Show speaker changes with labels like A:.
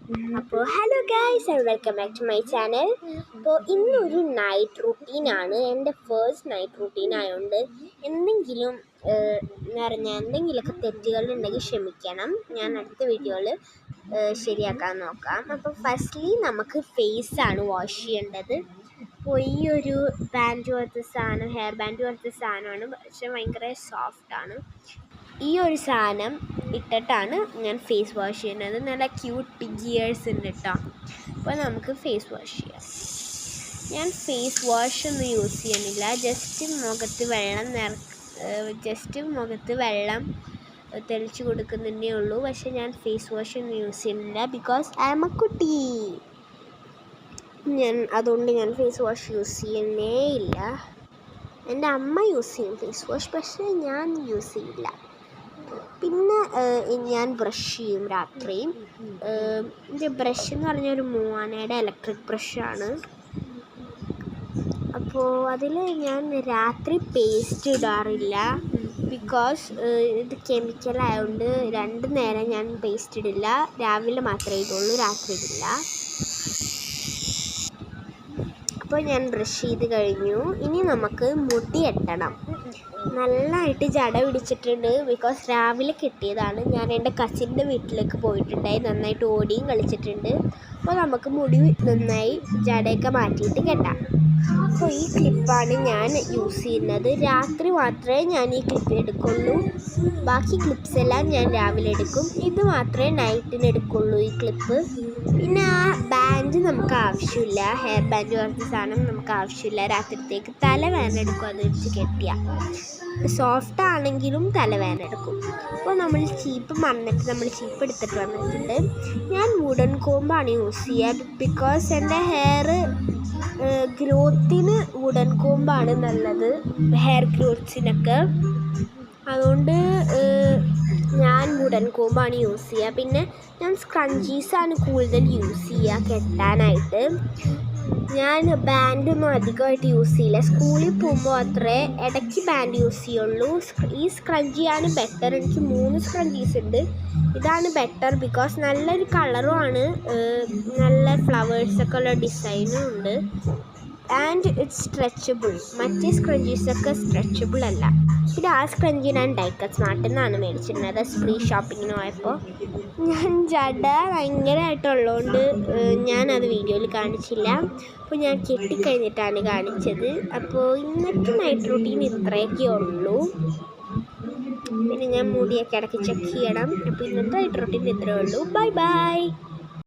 A: അപ്പോൾ hello guys and welcome back to my channel. അപ്പോൾ ഇന്നൊരു നൈറ്റ് റൂട്ടീനാണ്, എൻ്റെ ഫേസ്റ്റ് നൈറ്റ് റൂട്ടീൻ ആയതുകൊണ്ട് എന്തെങ്കിലും എന്തെങ്കിലുമൊക്കെ തെറ്റുകളുണ്ടെങ്കിൽ ക്ഷമിക്കണം. ഞാൻ അടുത്ത വീഡിയോയിൽ ശരിയാക്കാൻ നോക്കാം. അപ്പോൾ ഫസ്റ്റ്ലി നമുക്ക് ഫേസാണ് വാഷ് ചെയ്യേണ്ടത്. അപ്പോൾ ഈ ഒരു ബാൻഡ് പോലത്തെ സാധനം, ഹെയർ ബാൻഡ് പോലത്തെ സാധനമാണ്, പക്ഷെ ഭയങ്കര സോഫ്റ്റാണ്. ഈ ഒരു സാധനം ഇട്ടിട്ടാണ് ഞാൻ ഫേസ് വാഷ് ചെയ്യുന്നത്. നല്ല ക്യൂട്ട് പിഗ് ഇയേഴ്സ് ഉണ്ട് കേട്ടോ. അപ്പോൾ നമുക്ക് ഫേസ് വാഷ് ചെയ്യാം. ഞാൻ ഫേസ് വാഷ് ഒന്നും യൂസ് ചെയ്യുന്നില്ല, ജസ്റ്റ് മുഖത്ത് വെള്ളം തെളിച്ച് കൊടുക്കുന്നതേ ഉള്ളൂ. പക്ഷേ ഞാൻ ഫേസ് വാഷ് ഒന്നും യൂസ് ചെയ്യുന്നില്ല, ബിക്കോസ് ഐ ആം എ കുട്ടി. അതുകൊണ്ട് ഞാൻ ഫേസ് വാഷ് യൂസ് ചെയ്യുന്നേ ഇല്ല. എൻ്റെ അമ്മ യൂസ് ചെയ്യും ഫേസ് വാഷ്, പക്ഷേ ഞാൻ യൂസ് ചെയ്യില്ല. പിന്നെ ഞാൻ ബ്രഷ് ചെയ്യും രാത്രി. എൻ്റെ ബ്രഷ് എന്ന് പറഞ്ഞാൽ ഒരു മൂവാനയുടെ ഇലക്ട്രിക് ബ്രഷാണ്. അപ്പോൾ അതിൽ ഞാൻ രാത്രി പേസ്റ്റ് ഇടാറില്ല, ബിക്കോസ് ഇത് കെമിക്കലായതുകൊണ്ട് 2 നേരം ഞാൻ പേസ്റ്റ് ഇടില്ല. രാവിലെ മാത്രമേ ഇടുള്ളൂ, രാത്രി ഇടില്ല. അപ്പോൾ ഞാൻ ബ്രഷ് ചെയ്ത് കഴിഞ്ഞു. ഇനി നമുക്ക് മുടി കെട്ടണം. നല്ലതായിട്ട് ജട പിടിച്ചിട്ടുണ്ട്, ബിക്കോസ് രാവിലെ കെട്ടിയതാണ്. ഞാൻ എൻ്റെ കസിൻ്റെ വീട്ടിലേക്ക് പോയിട്ടുണ്ടായി, നന്നായിട്ട് ഓടിയും കളിച്ചിട്ടുണ്ട്. അപ്പോൾ നമുക്ക് മുടി നന്നായി ജടയൊക്കെ മാറ്റിയിട്ട് കെട്ടാം. അപ്പോൾ ഈ ക്ലിപ്പാണ് ഞാൻ യൂസ് ചെയ്യുന്നത്. രാത്രി മാത്രമേ ഞാൻ ഈ ക്ലിപ്പ് എടുക്കുള്ളൂ, ബാക്കി ക്ലിപ്സ് എല്ലാം ഞാൻ രാവിലെ എടുക്കും. ഇത് മാത്രമേ നൈറ്റിന് എടുക്കുള്ളൂ ഈ ക്ലിപ്പ്. പിന്നെ ആ ബാൻഡ് നമുക്ക് ആവശ്യമില്ല, ഹെയർ ബാൻഡ് പോലത്തെ സാധനം നമുക്ക് ആവശ്യമില്ല രാത്രിത്തേക്ക്. തലവേദന എടുക്കും അത് വെച്ച് കെട്ടിയാൽ. സോഫ്റ്റ് ആണെങ്കിലും തലവേദന എടുക്കും. അപ്പോൾ നമ്മൾ ചീപ്പ് എടുത്തിട്ട് വന്നിട്ടുണ്ട്. ഞാൻ വുഡൻ കോമ്പാണ് യൂസ് ചെയ്യുക, ബിക്കോസ് എൻ്റെ ഹെയർ ഗ്രോത്തിന് വുഡൻ കോമ്പാണ് നല്ലത്, ഹെയർ ഗ്രോത്ത്സിനൊക്കെ. അതുകൊണ്ട് ഞാൻ വുഡൻ കോമ്പാണ് യൂസ് ചെയ്യുക. പിന്നെ ഞാൻ സ്ക്രഞ്ചീസാണ് കൂടുതൽ യൂസ് ചെയ്യുക കെട്ടാനായിട്ട്. ഞാൻ ബാൻഡൊന്നും അധികമായിട്ട് യൂസ് ചെയ്യില്ല. സ്കൂളിൽ പോകുമ്പോൾ അത്രേ ഇടയ്ക്ക് ബാൻഡ് യൂസ് ചെയ്യുള്ളൂ. ഈ സ്ക്രഞ്ചിയാണ് ബെറ്റർ. എനിക്ക് 3 സ്ക്രഞ്ചീസ് ഉണ്ട്. ഇതാണ് ബെറ്റർ, ബിക്കോസ് നല്ലൊരു കളറുമാണ്, നല്ല ഫ്ലവേഴ്സൊക്കെ ഉള്ള ഡിസൈനും ഉണ്ട്. And it's stretchable. മറ്റേ സ്ക്രഞ്ചീസൊക്കെ സ്ട്രെച്ചബിൾ അല്ല. പിന്നെ ആ സ്ക്രഞ്ചി ഞാൻ ഡൈക്കറ്റ് സ്മാർട്ടിൽ നിന്നാണ് മേടിച്ചിരുന്നത് ഫ്രീ ഷോപ്പിങ്ങിന് പോയപ്പോൾ. ഞാൻ ജട ഭയങ്കരമായിട്ടുള്ളതുകൊണ്ട് ഞാനത് വീഡിയോയിൽ കാണിച്ചില്ല. അപ്പോൾ ഞാൻ കെട്ടിക്കഴിഞ്ഞിട്ടാണ് കാണിച്ചത്. അപ്പോൾ ഇന്നത്തെ നൈറ്റ് റൂട്ടീൻ ഇത്രയൊക്കെ ഉള്ളൂ. പിന്നെ ഞാൻ മുടിയൊക്കെ ഇടയ്ക്ക് ചെക്ക് ചെയ്യണം. അപ്പോൾ ഇന്നത്തെ നൈറ്റ് റൂട്ടീൻ ഇത്രയേ ഉള്ളൂ. Bye bye.